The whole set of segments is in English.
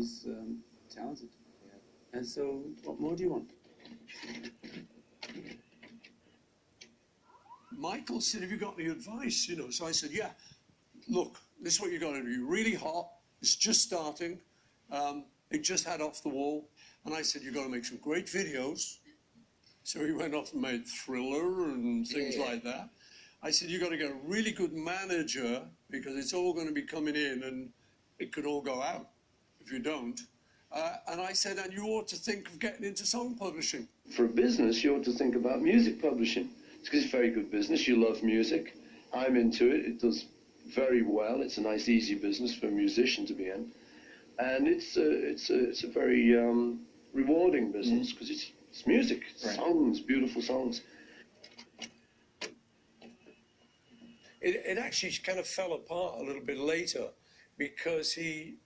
he's talented. Yeah. And so, what more do you want? Michael said, have you got any advice? You know, so I said, yeah, look, this is what you got to do. You're really hot. It's just starting. It just had Off the Wall. And I said, you've got to make some great videos. So he went off and made Thriller and things like that. I said, you've got to get a really good manager because it's all going to be coming in and it could all go out if you don't. And I said, and you ought to think of getting into song publishing. For a business, you ought to think about music publishing. It's because it's very good business. You love music. I'm into it. It does very well. It's a nice, easy business for a musician to be in. And it's a very rewarding business because it's music, songs, beautiful songs. It actually kind of fell apart a little bit later because he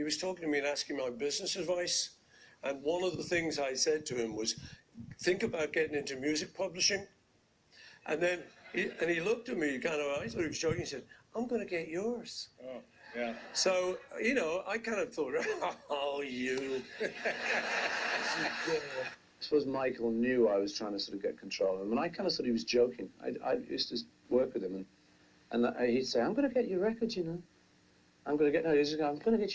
was talking to me and asking my business advice. And one of the things I said to him was, think about getting into music publishing. And then he looked at me kind of, I thought he was joking, he said, I'm going to get yours. Oh, yeah. So, you know, I kind of thought, oh, you. I suppose Michael knew I was trying to sort of get control of him, and I kind of thought he was joking. I used to work with him, and he'd say, I'm going to get your records, you know. I'm going to get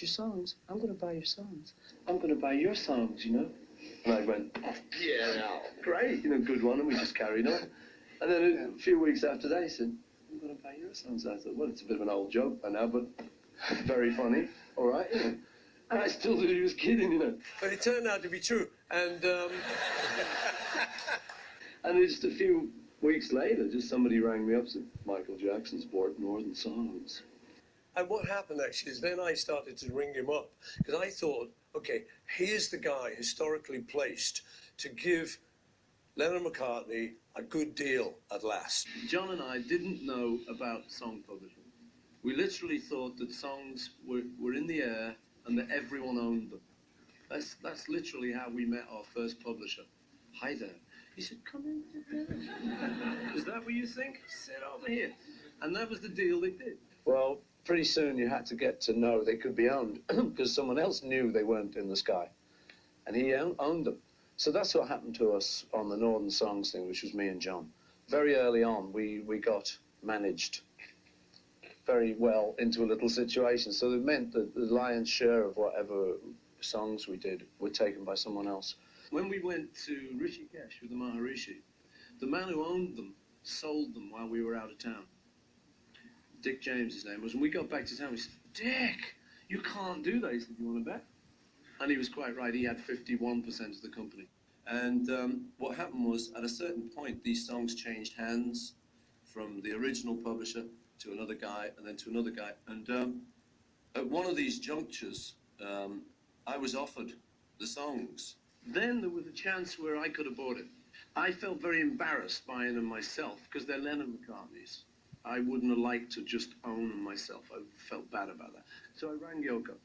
your songs. I'm going to buy your songs. I'm going to buy your songs, you know. And I went, oh, yeah, no, great, you know, good one, and we just carried on. And then a few weeks after that, he said, I'm going to buy your songs. I thought, well, it's a bit of an old joke by now, but very funny, all right, you know. And I still thought he was kidding, you know. But it turned out to be true, and... And just a few weeks later, just somebody rang me up and said, Michael Jackson's bought Northern Songs. And what happened, actually, is then I started to ring him up, because I thought, okay, here's the guy historically placed to give Lennon McCartney a good deal at last. John and I didn't know about song publishing. We literally thought that songs were in the air and that everyone owned them. That's literally how we met our first publisher. Hi there. He said, come in. Is that what you think? Sit over here. And that was the deal they did. Well, pretty soon you had to get to know they could be owned because someone else knew they weren't in the sky. And he owned them. So that's what happened to us on the Northern Songs thing, which was me and John. Very early on, we got managed very well into a little situation. So it meant that the lion's share of whatever songs we did were taken by someone else. When we went to Rishikesh with the Maharishi, the man who owned them sold them while we were out of town. Dick James, his name was. And we got back to town, we said, Dick, you can't do that. He said, you want to bet? And he was quite right. He had 51% of the company. And what happened was, at a certain point, these songs changed hands from the original publisher to another guy, and then to another guy. And at one of these junctures, I was offered the songs. Then there was a chance where I could have bought it. I felt very embarrassed buying them myself, because they're Lennon McCartney's. I wouldn't have liked to just own them myself. I felt bad about that. So I rang Yoko,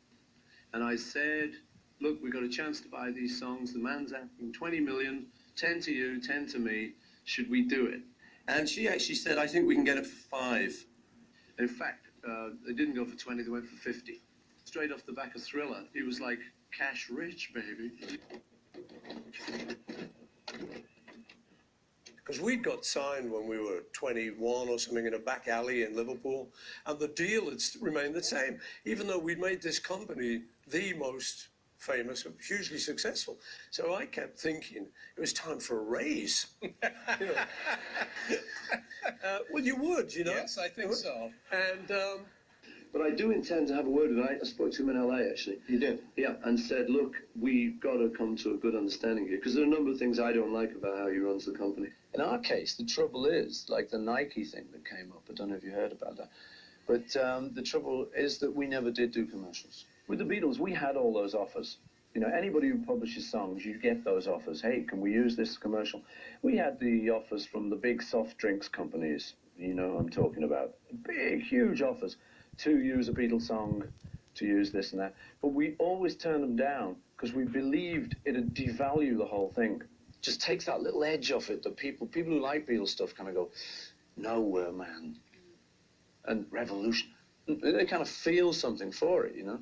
and I said, look, we got a chance to buy these songs. The man's asking 20 million, 10 to you, 10 to me. Should we do it? And she actually said, I think we can get it for 5. In fact, they didn't go for 20, they went for 50. Straight off the back of Thriller, he was like, cash rich, baby. Because we'd got signed when we were 21 or something in a back alley in Liverpool, and the deal had remained the same, even though we'd made this company the most famous and hugely successful. So I kept thinking it was time for a raise. You know. Well, you would, you know. Yes, I think so. And But I do intend to have a word with him. I spoke to him in LA, actually. You did? Yeah, and said, look, we've got to come to a good understanding here, because there are a number of things I don't like about how he runs the company. In our case, the trouble is, like the Nike thing that came up, I don't know if you heard about that, but the trouble is that we never did do commercials. With the Beatles, we had all those offers. You know, anybody who publishes songs, you get those offers. Hey, can we use this commercial? We had the offers from the big soft drinks companies, you know what I'm talking about. Big, huge offers to use a Beatles song, to use this and that. But we always turned them down because we believed it'd devalue the whole thing. Just takes that little edge off it that people who like Beatles stuff kind of go, nowhere, man. And revolution. They kind of feel something for it, you know.